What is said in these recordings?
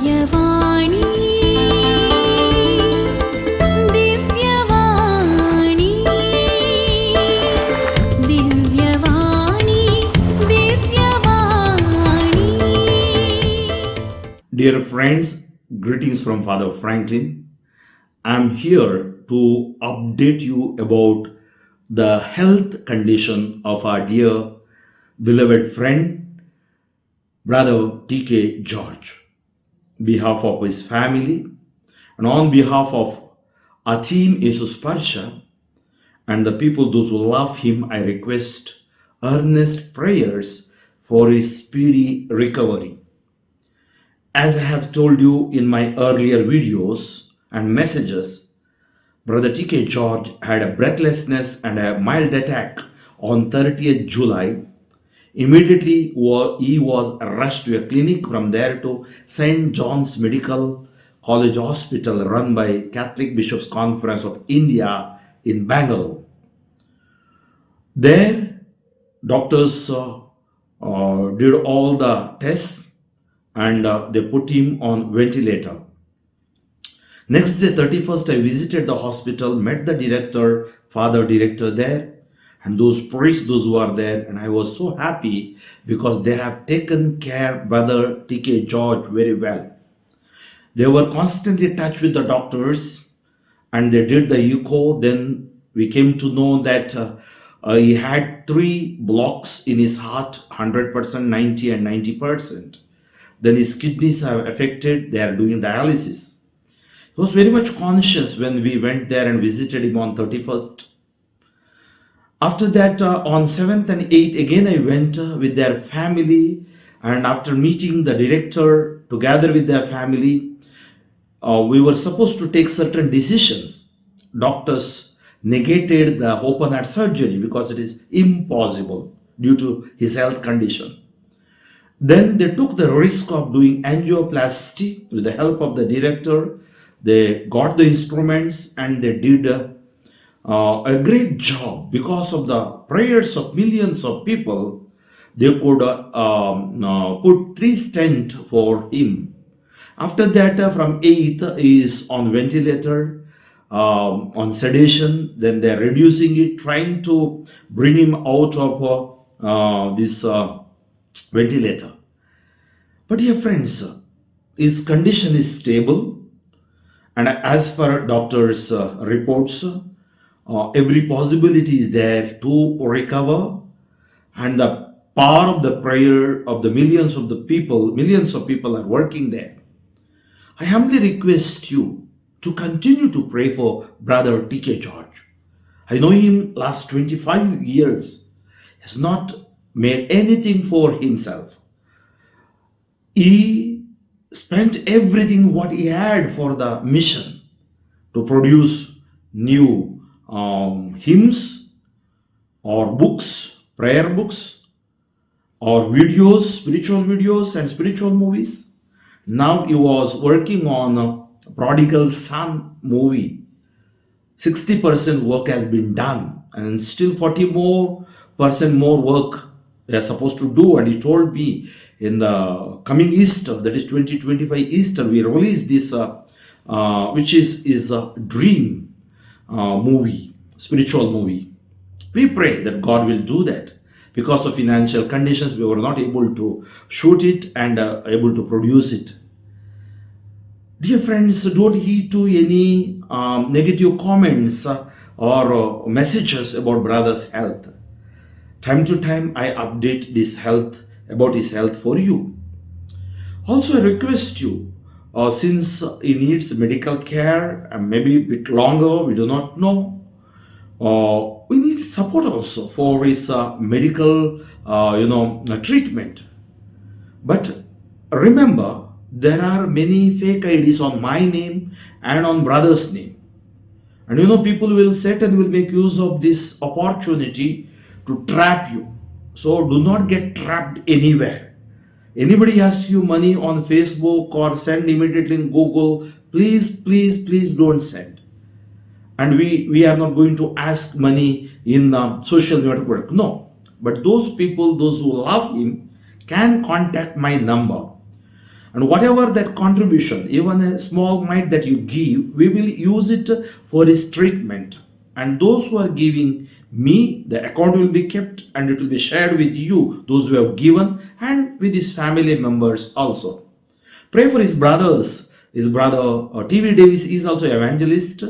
Divyavanilive, Divyavanilive, Divyavanilive, Divyavanilive. Dear friends, greetings from Father Franklin. I'm here to update you about the health condition of our dear beloved friend, Brother T.K. George. On behalf of his family and on behalf of our team Jesus Parsha and the people those who love him, I request earnest prayers for his speedy recovery. As I have told you in my earlier videos and messages, Brother T.K. George had a breathlessness and a mild attack on 30th July. Immediately, he was rushed to a clinic, from there to St. John's Medical College Hospital run by Catholic Bishops' Conference of India in Bangalore. There, doctors did all the tests and they put him on ventilator. Next day, 31st, I visited the hospital, met the director, father director there, and those priests, those who are there, and I was so happy because they have taken care Brother T.K. George very well. They were constantly in touch with the doctors and they did the echo. Then we came to know that he had 3 blocks in his heart, 100%, 90% and 90%. Then his kidneys are affected, they are doing dialysis. He was very much conscious when we went there and visited him on 31st. After that, on 7th and 8th, again I went with their family, and after meeting the director together with their family, we were supposed to take certain decisions. Doctors negated the open heart surgery because it is impossible due to his health condition. Then they took the risk of doing angioplasty with the help of the director. They got the instruments and they did a great job. Because of the prayers of millions of people, they could put 3 stents for him. After that, from 8th, he is on ventilator, on sedation. Then they're reducing it, trying to bring him out of this ventilator. But dear friends, his condition is stable, and as per doctors' reports, every possibility is there to recover, and the power of the prayer of the millions of people are working there. I humbly request you to continue to pray for Brother T.K. George. I know him last 25 years. He has not made anything for himself. He spent everything what he had for the mission to produce new hymns or books, prayer books, or videos, spiritual videos and spiritual movies. Now he was working on a Prodigal Son movie. 60% work has been done, and still 40% more work they are supposed to do. And he told me in the coming Easter, that is 2025 Easter, we release this which is a dream movie, spiritual movie. We pray that God will do that. Because of financial conditions, we were not able to shoot it and able to produce it. Dear friends, don't heed to any negative comments or messages about brother's health. Time to time, I update about his health for you. Also, I request you, since he needs medical care and maybe a bit longer, we do not know, we need support also for his medical treatment. But remember, there are many fake IDs on my name and on brother's name. And people will set and will make use of this opportunity to trap you. So do not get trapped anywhere. Anybody asks you money on Facebook or send immediately in Google, please don't send. And we are not going to ask money in social network. No. But those people, those who love him, can contact my number. And whatever that contribution, even a small mite that you give, we will use it for his treatment. And those who are giving me, the account will be kept and it will be shared with you, those who have given, and with his family members also. Pray for his brothers. His brother T.V. Davis is also evangelist.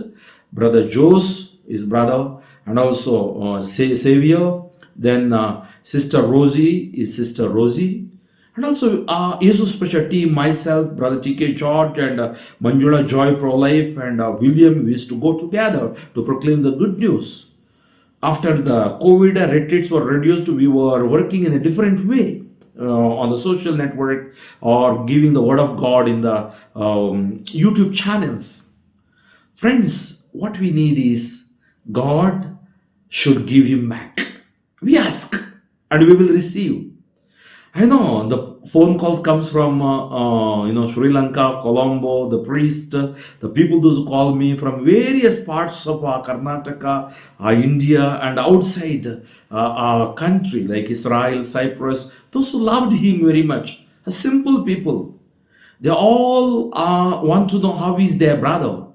Brother Jose, his brother, and also Savior. Then Sister Rosie is Sister Rosie. And also Jesus Special Team, myself, Brother T.K. George, and Manjula Joy Pro Life, and William, we used to go together to proclaim the good news. After the COVID retreats were reduced, we were working in a different way on the social network or giving the word of God in the YouTube channels. Friends, what we need is God should give him back. We ask and we will receive. I know the phone calls comes from Sri Lanka, Colombo, the priest, the people those who call me from various parts of Karnataka, India, and outside our country like Israel, Cyprus. Those who loved him very much, simple people. They all want to know how is their brother.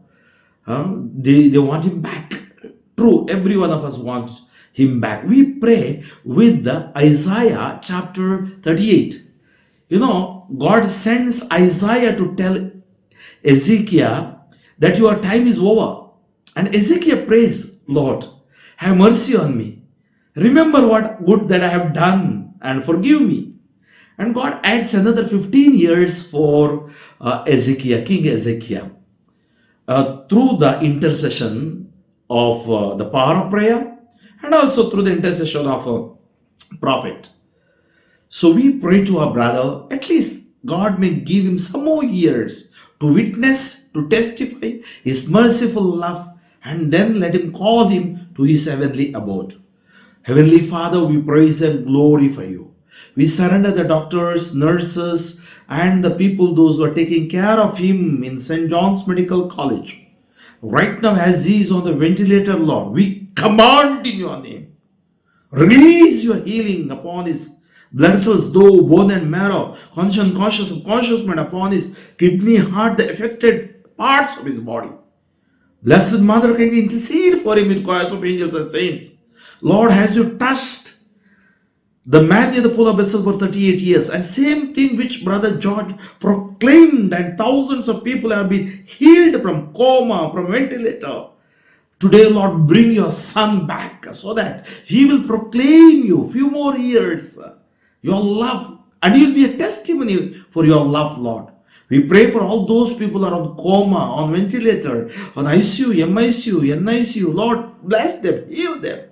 They want him back. True, every one of us wants him back. We pray with the Isaiah chapter 38. God sends Isaiah to tell Ezekiel that your time is over. And Ezekiel prays, Lord, have mercy on me. Remember what good that I have done and forgive me. And God adds another 15 years for King Ezekiel. Through the intercession of the power of prayer and also through the intercession of a prophet. So we pray to our brother, at least God may give him some more years to witness, to testify his merciful love, and then let him call him to his heavenly abode. Heavenly Father, we praise and glorify you. We surrender the doctors, nurses, and the people, those who are taking care of him in St. John's Medical College. Right now, as he is on the ventilator, Lord, we command in your name. Release your healing upon his blood vessels, though bone and marrow, conscious mind upon his kidney, heart, the affected parts of his body. Blessed Mother, can you intercede for him with choirs of angels and saints? Lord, as you touched the man near the pool of Bethesda for 38 years, and same thing which Brother George proclaimed, and thousands of people have been healed from coma, from ventilator. Today, Lord, bring your son back so that he will proclaim you few more years, your love, and you'll be a testimony for your love, Lord. We pray for all those people who are on coma, on ventilator, on ICU, MICU, NICU. Lord, bless them, heal them.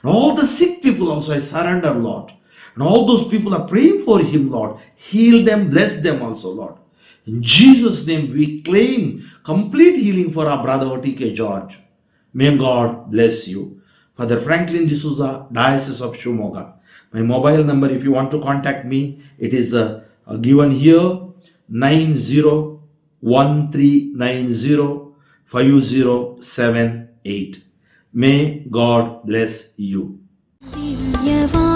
And all the sick people also I surrender, Lord. And all those people are praying for him, Lord. Heal them, bless them also, Lord. In Jesus' name, we claim complete healing for our brother T.K. George. May God bless you. Father Fraklin D'Souza, Diocese of Shimoga. My mobile number, if you want to contact me, it is given here, 9013905078. May God bless you. Divyavanilive.